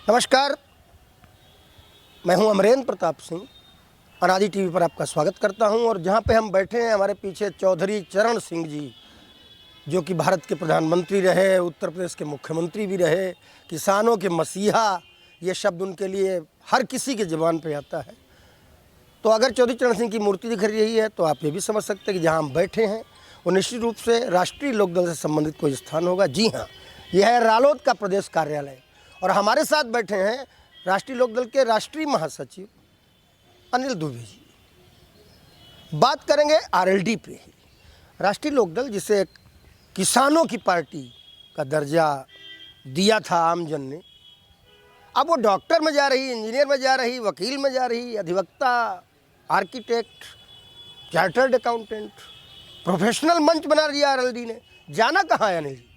नमस्कार, मैं हूं अमरेंद्र प्रताप सिंह। अनादि टीवी पर आपका स्वागत करता हूं। और जहां पे हम बैठे हैं, हमारे पीछे चौधरी चरण सिंह जी, जो कि भारत के प्रधानमंत्री रहे, उत्तर प्रदेश के मुख्यमंत्री भी रहे, किसानों के मसीहा, ये शब्द उनके लिए हर किसी के ज़बान पे आता है। तो अगर चौधरी चरण सिंह की मूर्ति दिख रही है तो आप ये भी समझ सकते हैं कि जहाँ हम बैठे हैं वो निश्चित रूप से राष्ट्रीय लोकदल से संबंधित कोई स्थान होगा। जी हाँ, यह है रालोद का प्रदेश कार्यालय। और हमारे साथ बैठे हैं राष्ट्रीय लोकदल के राष्ट्रीय महासचिव अनिल दुबे जी। बात करेंगे आरएलडी पे ही। राष्ट्रीय लोकदल, जिसे किसानों की पार्टी का दर्जा दिया था आमजन ने, अब वो डॉक्टर में जा रही, इंजीनियर में जा रही, वकील में जा रही, अधिवक्ता, आर्किटेक्ट, चार्टर्ड अकाउंटेंट, प्रोफेशनल मंच बना दिया आरएलडी ने। जाना कहाँ है अनिल जी?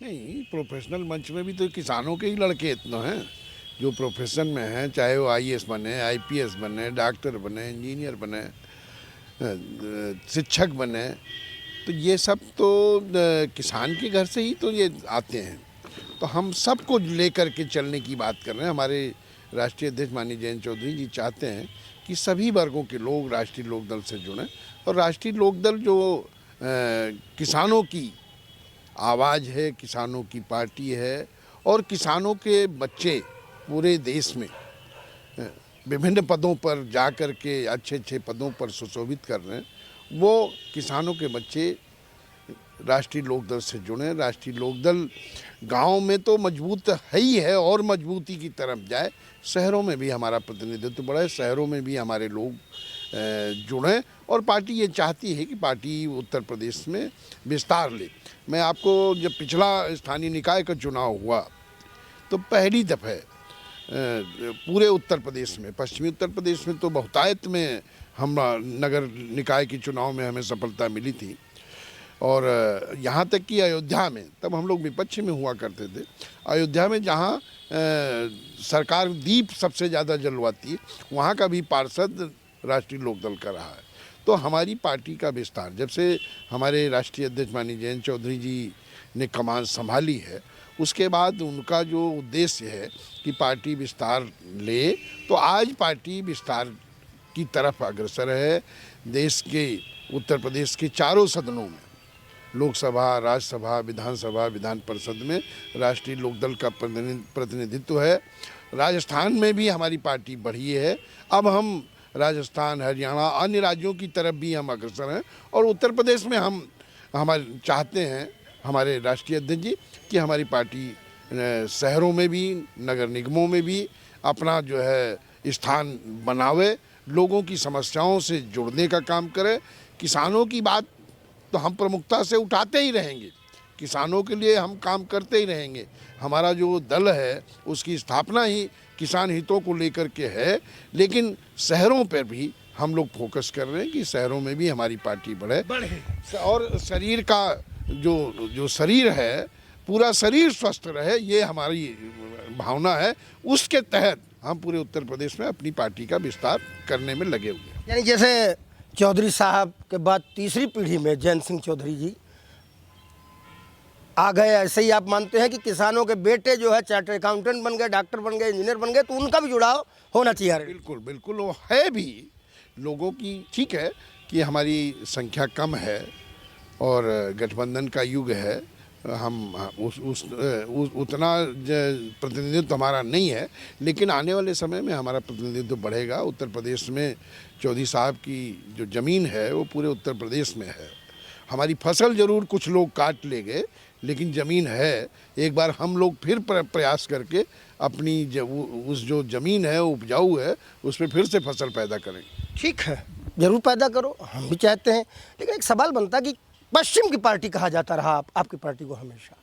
नहीं, प्रोफेशनल मंच में भी तो किसानों के ही लड़के इतना हैं जो प्रोफेशन में हैं, चाहे वो आईएएस बने, आईपीएस बने, डॉक्टर बने, इंजीनियर बने, शिक्षक बने। तो ये सब तो किसान के घर से ही तो ये आते हैं। तो हम सबको लेकर के चलने की बात कर रहे हैं। हमारे राष्ट्रीय अध्यक्ष माननीय जयंत चौधरी जी चाहते हैं कि सभी वर्गों के लोग राष्ट्रीय लोकदल से जुड़ें। और राष्ट्रीय लोकदल जो किसानों की आवाज़ है, किसानों की पार्टी है, और किसानों के बच्चे पूरे देश में विभिन्न पदों पर जा कर के अच्छे अच्छे पदों पर सुशोभित कर रहे हैं। वो किसानों के बच्चे राष्ट्रीय लोकदल से जुड़े। राष्ट्रीय लोकदल गांव में तो मजबूत है ही है और मजबूती की तरफ जाए। शहरों में भी हमारा प्रतिनिधित्व बढ़े, शहरों में भी हमारे लोग जुड़ें। और पार्टी ये चाहती है कि पार्टी उत्तर प्रदेश में विस्तार ले। मैं आपको, जब पिछला स्थानीय निकाय का चुनाव हुआ तो पहली दफ़े पूरे उत्तर प्रदेश में, पश्चिमी उत्तर प्रदेश में तो बहुतायत में हम नगर निकाय के चुनाव में हमें सफलता मिली थी। और यहाँ तक कि अयोध्या में, तब हम लोग विपक्ष में हुआ करते थे, अयोध्या में जहाँ सरकार दीप सबसे ज़्यादा जलवाती है, वहाँ का भी पार्षद राष्ट्रीय लोकदल का रहा है। तो हमारी पार्टी का विस्तार, जब से हमारे राष्ट्रीय अध्यक्ष माननीय जयंत चौधरी जी ने कमान संभाली है, उसके बाद उनका जो उद्देश्य है कि पार्टी विस्तार ले, तो आज पार्टी विस्तार की तरफ अग्रसर है। देश के, उत्तर प्रदेश के चारों सदनों में, लोकसभा, राज्यसभा, विधानसभा, विधान परिषद में राष्ट्रीय लोकदल का प्रतिनिधित्व है। राजस्थान में भी हमारी पार्टी बढ़ी है। अब हम राजस्थान, हरियाणा, अन्य राज्यों की तरफ भी हम अग्रसर हैं। और उत्तर प्रदेश में हम चाहते हैं, हमारे राष्ट्रीय अध्यक्ष जी, कि हमारी पार्टी शहरों में भी, नगर निगमों में भी अपना जो है स्थान बनावे, लोगों की समस्याओं से जुड़ने का काम करे। किसानों की बात तो हम प्रमुखता से उठाते ही रहेंगे, किसानों के लिए हम काम करते ही रहेंगे। हमारा जो दल है उसकी स्थापना ही किसान हितों को लेकर के है। लेकिन शहरों पर भी हम लोग फोकस कर रहे हैं कि शहरों में भी हमारी पार्टी बढ़े। और शरीर का जो शरीर है, पूरा शरीर स्वस्थ रहे, ये हमारी भावना है। उसके तहत हम पूरे उत्तर प्रदेश में अपनी पार्टी का विस्तार करने में लगे हुए हैं। यानी जैसे चौधरी साहब के बाद तीसरी पीढ़ी में जयंत सिंह चौधरी जी आ गए, ऐसे ही आप मानते हैं कि किसानों के बेटे जो है चार्टर्ड अकाउंटेंट बन गए, डॉक्टर बन गए, इंजीनियर बन गए, तो उनका भी जुड़ाव होना चाहिए? बिल्कुल बिल्कुल, वो है भी लोगों की। ठीक है कि हमारी संख्या कम है और गठबंधन का युग है, हम उतना प्रतिनिधित्व हमारा नहीं है। लेकिन आने वाले समय में हमारा प्रतिनिधित्व बढ़ेगा। उत्तर प्रदेश में चौधरी साहब की जो ज़मीन है वो पूरे उत्तर प्रदेश में है। हमारी फसल ज़रूर कुछ लोग काट ले गए, लेकिन ज़मीन है। एक बार हम लोग फिर प्रयास करके अपनी उस जो ज़मीन है, उपजाऊ है, उस पर फिर से फसल पैदा करेंगे। ठीक है, ज़रूर पैदा करो, हम भी चाहते हैं। लेकिन एक सवाल बनता कि पश्चिम की पार्टी कहा जाता रहा आपकी पार्टी को हमेशा,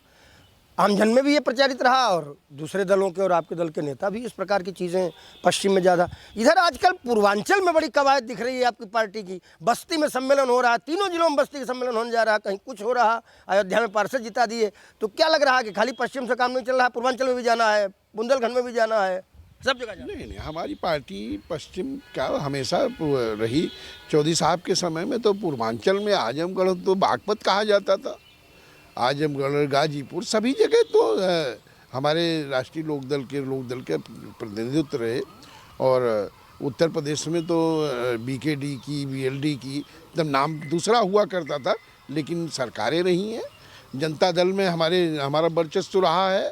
आमजन में भी ये प्रचारित रहा, और दूसरे दलों के और आपके दल के नेता भी इस प्रकार की चीज़ें पश्चिम में ज़्यादा। इधर आजकल पूर्वांचल में बड़ी कवायद दिख रही है आपकी पार्टी की। बस्ती में सम्मेलन हो रहा है, तीनों जिलों में बस्ती का सम्मेलन होने जा रहा है, कहीं कुछ हो रहा, अयोध्या में पार्षद जिता दिए। तो क्या लग रहा है कि खाली पश्चिम से काम नहीं चल रहा, पूर्वांचल में भी जाना है, बुंदेलखंड में भी जाना है, सब जगह जाना है? नहीं, हमारी पार्टी पश्चिम का हमेशा रही। चौधरी साहब के समय में तो पूर्वांचल में आजमगढ़ तो बागपत कहा जाता था। आजमगढ़, गाजीपुर, सभी जगह तो हमारे राष्ट्रीय लोकदल के प्रतिनिधित्व रहे। और उत्तर प्रदेश में तो बीकेडी की, बीएलडी की जब नाम दूसरा हुआ करता था, लेकिन सरकारें रही हैं। जनता दल में हमारा वर्चस्व रहा है,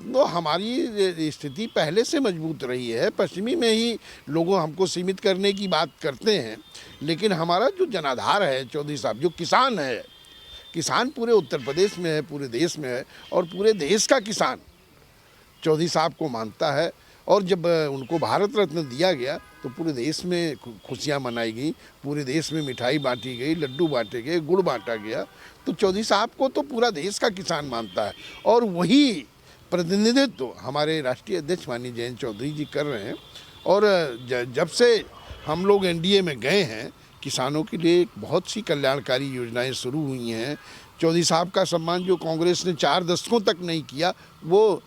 तो हमारी स्थिति पहले से मजबूत रही है। पश्चिमी में ही लोगों हमको सीमित करने की बात करते हैं, लेकिन हमारा जो जनाधार है चौधरी साहब, जो किसान है, किसान पूरे उत्तर प्रदेश में है, पूरे देश में है, और पूरे देश का किसान चौधरी साहब को मानता है। और जब उनको भारत रत्न दिया गया तो पूरे देश में खुशियाँ मनाई गई, पूरे देश में मिठाई बांटी गई, लड्डू बांटे गए, गुड़ बांटा गया। तो चौधरी साहब को तो पूरा देश का किसान मानता है, और वही प्रतिनिधित्व तो हमारे राष्ट्रीय अध्यक्ष माननीय जयंत चौधरी जी कर रहे हैं। और जब से हम लोग एनडीए में गए हैं, किसानों के लिए बहुत सी कल्याणकारी योजनाएं शुरू हुई हैं। चौधरी साहब का सम्मान जो कांग्रेस ने 4 दशकों तक नहीं किया, वो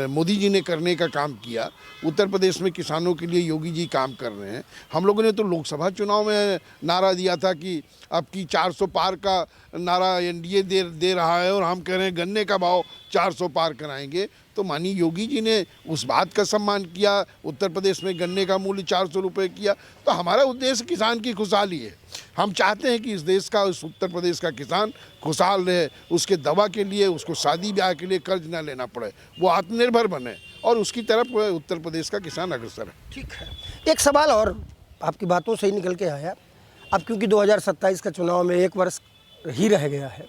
मोदी जी ने करने का काम किया। उत्तर प्रदेश में किसानों के लिए योगी जी काम कर रहे हैं। हम लोगों ने तो लोकसभा चुनाव में नारा दिया था कि अब की 400 पार का नारा एनडीए दे रहा है, और हम कह रहे हैं गन्ने का भाव 400 पार कराएंगे। तो माननीय योगी जी ने उस बात का सम्मान किया, उत्तर प्रदेश में गन्ने का मूल्य 400 रुपये किया। तो हमारा उद्देश्य किसान की खुशहाली है। हम चाहते हैं कि इस देश का, इस उत्तर प्रदेश का किसान खुशहाल रहे, उसके दवा के लिए, उसको शादी ब्याह के लिए कर्ज ना लेना पड़े, वो आत्मनिर्भर बने, और उसकी तरफ उत्तर प्रदेश का किसान अग्रसर है। ठीक है, एक सवाल और आपकी बातों से ही निकल के आया। अब क्योंकि 2027 का चुनाव में 1 वर्ष ही रह गया है,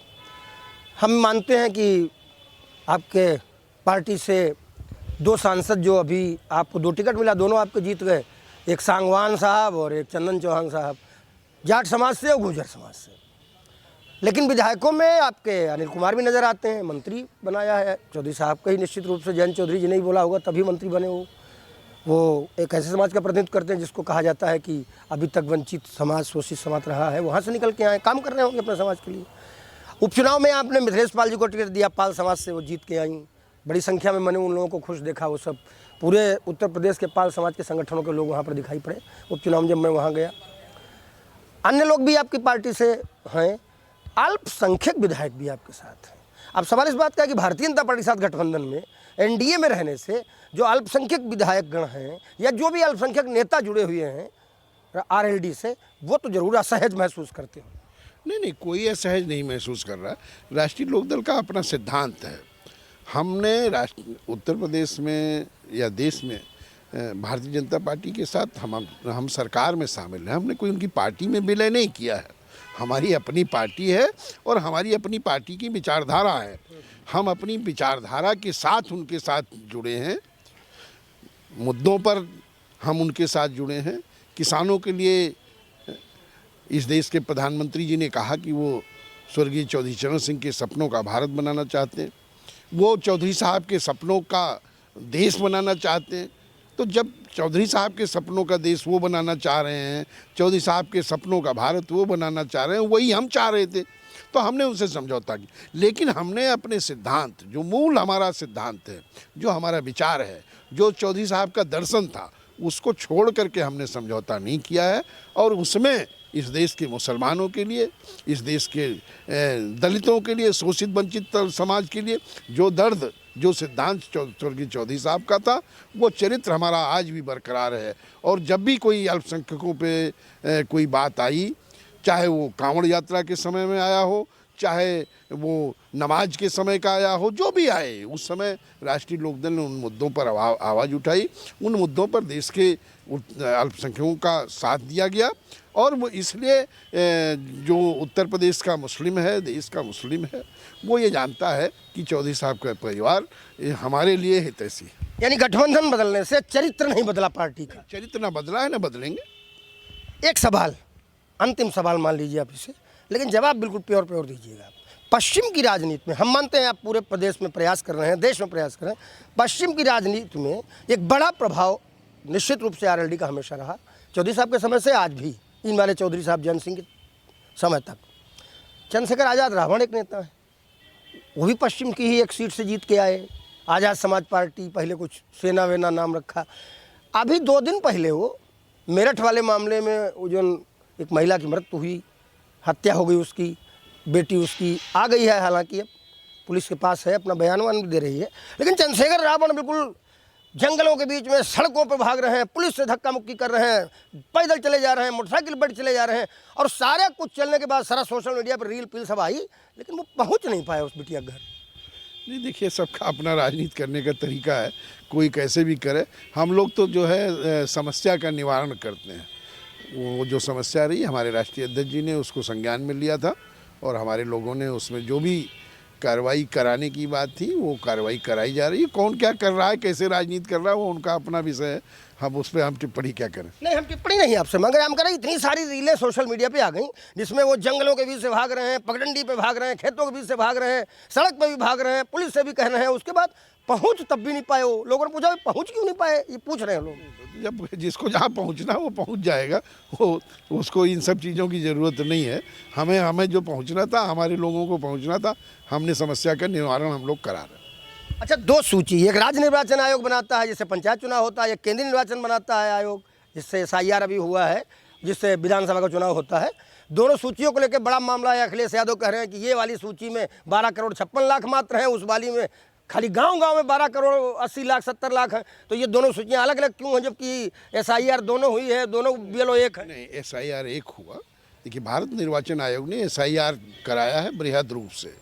हम मानते हैं कि आपके पार्टी से 2 सांसद जो अभी आपको 2 टिकट मिला, दोनों आपको जीत गए, एक सांगवान साहब और एक चंदन चौहान साहब, जाट समाज से और गुर्जर समाज से। लेकिन विधायकों में आपके अनिल कुमार भी नज़र आते हैं, मंत्री बनाया है चौधरी साहब का ही निश्चित रूप से। जयंत चौधरी जी ने ही बोला होगा तभी मंत्री बने वो एक ऐसे समाज का प्रतिनिधित्व करते हैं जिसको कहा जाता है कि अभी तक वंचित समाज, शोषित समाज रहा है, वहाँ से निकल के आए, काम कर रहे होंगे अपने समाज के लिए। उपचुनाव में आपने मिथिलेश पाल जी को टिकट दिया, पाल समाज से, वो जीत के आई। बड़ी संख्या में मैंने उन लोगों को खुश देखा, वो सब पूरे उत्तर प्रदेश के पाल समाज के संगठनों के लोग वहाँ पर दिखाई पड़े उपचुनाव जब मैं वहाँ गया। अन्य लोग भी आपकी पार्टी से हैं, अल्पसंख्यक विधायक भी आपके साथ हैं। अब सवाल इस बात का है कि भारतीय जनता पार्टी के साथ गठबंधन में, एनडीए में रहने से जो अल्पसंख्यक विधायक गण हैं या जो भी अल्पसंख्यक नेता जुड़े हुए हैं आरएलडी से, वो तो जरूर असहज महसूस करते हैं। नहीं, कोई असहज नहीं महसूस कर रहा। राष्ट्रीय लोकदल का अपना सिद्धांत है। हमने उत्तर प्रदेश में या देश में भारतीय जनता पार्टी के साथ हम सरकार में शामिल हैं। हमने कोई उनकी पार्टी में विलय नहीं किया है। हमारी अपनी पार्टी है और हमारी अपनी पार्टी की विचारधारा है। हम अपनी विचारधारा के साथ उनके साथ जुड़े हैं, मुद्दों पर हम उनके साथ जुड़े हैं। किसानों के लिए इस देश के प्रधानमंत्री जी ने कहा कि वो स्वर्गीय चौधरी चरण सिंह के सपनों का भारत बनाना चाहते हैं, वो चौधरी साहब के सपनों का देश बनाना चाहते हैं। तो जब चौधरी साहब के सपनों का देश वो बनाना चाह रहे हैं, चौधरी साहब के सपनों का भारत वो बनाना चाह रहे हैं, वही हम चाह रहे थे, तो हमने उनसे समझौता किया। लेकिन हमने अपने सिद्धांत, जो मूल हमारा सिद्धांत है, जो हमारा विचार है, जो चौधरी साहब का दर्शन था, उसको छोड़ करके हमने समझौता नहीं किया है। और उसमें इस देश के मुसलमानों के लिए, इस देश के दलितों के लिए, शोषित वंचित समाज के लिए जो दर्द, जो सिद्धांत स्वर्गीय चौधरी साहब का था, वो चरित्र हमारा आज भी बरकरार है। और जब भी कोई अल्पसंख्यकों पे कोई बात आई, चाहे वो कांवड़ यात्रा के समय में आया हो, चाहे वो नमाज के समय का आया हो, जो भी आए, उस समय राष्ट्रीय लोकदल ने उन मुद्दों पर आवाज़ उठाई। उन मुद्दों पर देश के अल्पसंख्यकों का साथ दिया गया। और वो इसलिए जो उत्तर प्रदेश का मुस्लिम है, देश का मुस्लिम है, वो ये जानता है कि चौधरी साहब का परिवार हमारे लिए हितैषी है। यानी गठबंधन बदलने से चरित्र नहीं बदला पार्टी का। चरित्र ना बदला है, ना बदलेंगे। एक सवाल, अंतिम सवाल मान लीजिए आप इसे, लेकिन जवाब बिल्कुल प्योर दीजिएगा। पश्चिम की राजनीति में, हम मानते हैं आप पूरे प्रदेश में प्रयास कर रहे हैं, देश में प्रयास कर रहे हैं, पश्चिम की राजनीति में एक बड़ा प्रभाव निश्चित रूप से आरएलडी का हमेशा रहा, चौधरी साहब के समय से आज भी, इन वाले चौधरी साहब जन सिंह के समय तक। चंद्रशेखर आज़ाद रावण एक नेता है, वो भी पश्चिम की ही एक सीट से जीत के आए। आज़ाद समाज पार्टी, पहले कुछ सेना वेना नाम रखा। अभी 2 दिन पहले वो मेरठ वाले मामले में वो जो एक महिला की मृत्यु हुई, हत्या हो गई, उसकी बेटी उसकी आ गई है हालांकि अब पुलिस के पास है, अपना बयान भी दे रही है। लेकिन चंद्रशेखर रावण बिल्कुल जंगलों के बीच में सड़कों पर भाग रहे हैं, पुलिस से धक्का मुक्की कर रहे हैं, पैदल चले जा रहे हैं, मोटरसाइकिल पर चले जा रहे हैं, और सारे कुछ चलने के बाद सारा सोशल मीडिया पर रील पील सब आई, लेकिन वो पहुंच नहीं पाए उस बिटिया के घर। नहीं, देखिए, सबका अपना राजनीति करने का तरीका है, कोई कैसे भी करे। हम लोग तो जो है समस्या का निवारण करते हैं। वो जो समस्या रही, हमारे राष्ट्रीय अध्यक्ष जी ने उसको संज्ञान में लिया था और हमारे लोगों ने उसमें जो भी कार्रवाई कराने की बात थी वो कार्रवाई कराई जा रही है। कौन क्या कर रहा है, कैसे राजनीति कर रहा है, वो उनका अपना विषय है। हम उस पर हम टिप्पणी क्या करें? नहीं, हम टिप्पणी नहीं आपसे मगर हम कह रहे हैं, इतनी सारी रीलें सोशल मीडिया पे आ गई जिसमें वो जंगलों के बीच से भाग रहे हैं, पगडंडी पे भाग रहे हैं, खेतों के बीच से भाग रहे हैं, सड़क पे भी भाग रहे हैं, पुलिस से भी कह रहे हैं, उसके बाद पहुंच तब भी नहीं पाए। वो लोगों ने पूछा पहुंच क्यों नहीं पाए, ये पूछ रहे हैं लोग। जब जिसको जहाँ पहुँचना वो पहुँच जाएगा, वो उसको इन सब चीज़ों की ज़रूरत नहीं है। हमें जो पहुँचना था, हमारे लोगों को पहुँचना था, हमने समस्या का निवारण हम लोग करा रहे हैं। अच्छा, दो सूची, एक राज्य निर्वाचन आयोग बनाता है जिससे पंचायत चुनाव होता है, एक केंद्रीय निर्वाचन बनाता है आयोग जिससे SIR अभी हुआ है, जिससे विधानसभा का चुनाव होता है। दोनों सूचियों को लेकर बड़ा मामला है। अखिलेश यादव कह रहे हैं कि ये वाली सूची में 12 करोड़ 56 लाख मात्र हैं, उस वाली में खाली गांव-गांव में 12 करोड़ 80 लाख 70 लाख हैं। तो ये दोनों सूचियां अलग अलग क्यों हैं, जबकि SIR दोनों हुई है, दोनों BLO एक है? नहीं, SIR एक हुआ। देखिए, भारत निर्वाचन आयोग ने SIR कराया है बृहद रूप से,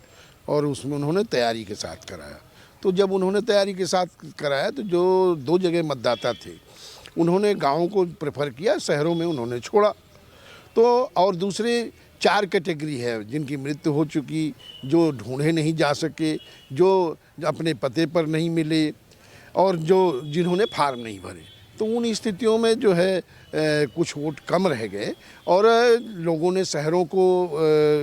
और उसमें उन्होंने तैयारी के साथ कराया। तो जब उन्होंने तैयारी के साथ कराया तो जो 2 जगह मतदाता थे उन्होंने गाँव को प्रेफर किया, शहरों में उन्होंने छोड़ा। तो और दूसरे 4 कैटेगरी है जिनकी मृत्यु हो चुकी, जो ढूंढे नहीं जा सके, जो अपने पते पर नहीं मिले, और जिन्होंने फार्म नहीं भरे। तो उन स्थितियों में जो है कुछ वोट कम रह गए और लोगों ने शहरों को,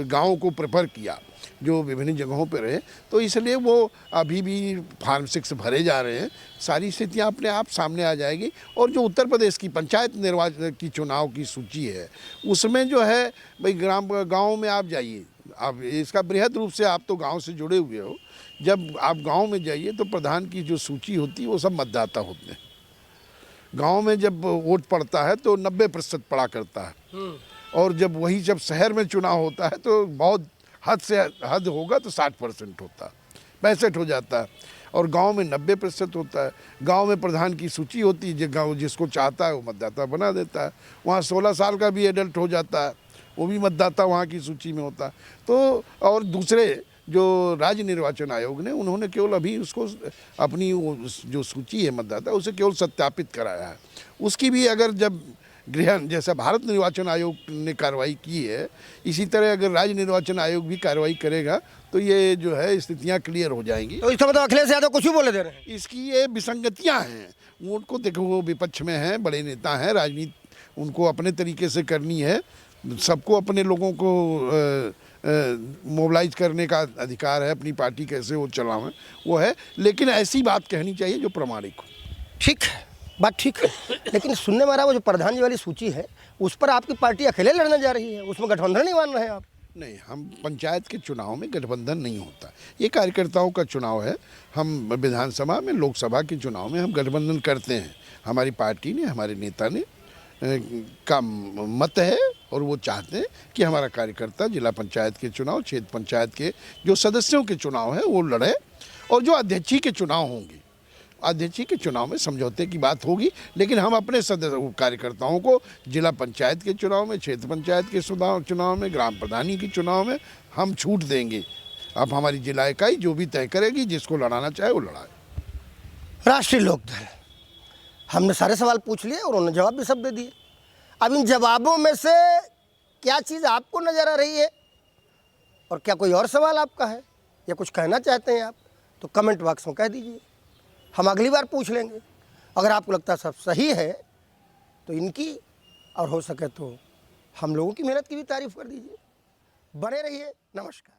गाँव को प्रेफर किया जो विभिन्न जगहों पर रहे। तो इसलिए वो अभी भी फार्म 6 भरे जा रहे हैं। सारी स्थितियां अपने आप सामने आ जाएगी। और जो उत्तर प्रदेश की पंचायत निर्वाचन की चुनाव की सूची है उसमें जो है भाई, गाँव में आप जाइए, आप इसका बृहद रूप से, आप तो गाँव से जुड़े हुए हो, जब आप गाँव में जाइए तो प्रधान की जो सूची होती है वो सब मतदाता होते हैं। गाँव में जब वोट पड़ता है तो 90% पड़ा करता है, और जब शहर में चुनाव होता है तो बहुत हद से हद होगा तो 60% होता है, 65 हो जाता है, और गांव में 90% होता है। गांव में प्रधान की सूची होती है, गाँव जिसको चाहता है वो मतदाता बना देता है। वहाँ 16 साल का भी एडल्ट हो जाता है, वो भी मतदाता वहाँ की सूची में होता है। तो और दूसरे जो राज्य निर्वाचन आयोग ने, उन्होंने केवल अभी उसको अपनी जो सूची है मतदाता उसे केवल सत्यापित कराया है। उसकी भी अगर जब गृहण जैसा भारत निर्वाचन आयोग ने कार्रवाई की है, इसी तरह अगर राज्य निर्वाचन आयोग भी कार्रवाई करेगा तो ये जो है स्थितियां क्लियर हो जाएंगी। तो इसका मतलब अखिलेश यादव कुछ भी बोले दे रहे हैं? इसकी ये विसंगतियां हैं। उनको देखो, वो विपक्ष में हैं, बड़े नेता हैं, राजनीति उनको अपने तरीके से करनी है। सबको अपने लोगों को मोबिलाइज करने का अधिकार है, अपनी पार्टी कैसे वो चलावें वो है, लेकिन ऐसी बात कहनी चाहिए जो प्रामाणिक हो। ठीक है, बात ठीक है, लेकिन सुनने में आ रहा है वो जो प्रधान जी वाली सूची है उस पर आपकी पार्टी अकेले लड़ने जा रही है, उसमें गठबंधन नहीं मान रहे हैं आप? नहीं, हम पंचायत के चुनाव में गठबंधन नहीं होता, ये कार्यकर्ताओं का चुनाव है। हम विधानसभा में, लोकसभा के चुनाव में हम गठबंधन करते हैं। हमारी पार्टी ने, हमारे नेता ने का मत है और वो चाहते हैं कि हमारा कार्यकर्ता जिला पंचायत के चुनाव, क्षेत्र पंचायत के जो सदस्यों के चुनाव है वो लड़े, और जो अध्यक्षी के चुनाव होंगे, अध्यक्षी के चुनाव में समझौते की बात होगी। लेकिन हम अपने कार्यकर्ताओं को जिला पंचायत के चुनाव में, क्षेत्र पंचायत के चुनाव में, ग्राम प्रधानी के चुनाव में हम छूट देंगे। अब हमारी जिला इकाई जो भी तय करेगी, जिसको लड़ाना चाहे वो लड़ाए। राष्ट्रीय लोकदल, हमने सारे सवाल पूछ लिए और उन्होंने जवाब भी सब दे दिए। अब इन जवाबों में से क्या चीज़ आपको नज़र आ रही है, और क्या कोई और सवाल आपका है या कुछ कहना चाहते हैं आप, तो कमेंट बॉक्स में कह दीजिए, हम अगली बार पूछ लेंगे। अगर आपको लगता है सब सही है तो इनकी, और हो सके तो हम लोगों की मेहनत की भी तारीफ़ कर दीजिए। बने रहिए, नमस्कार।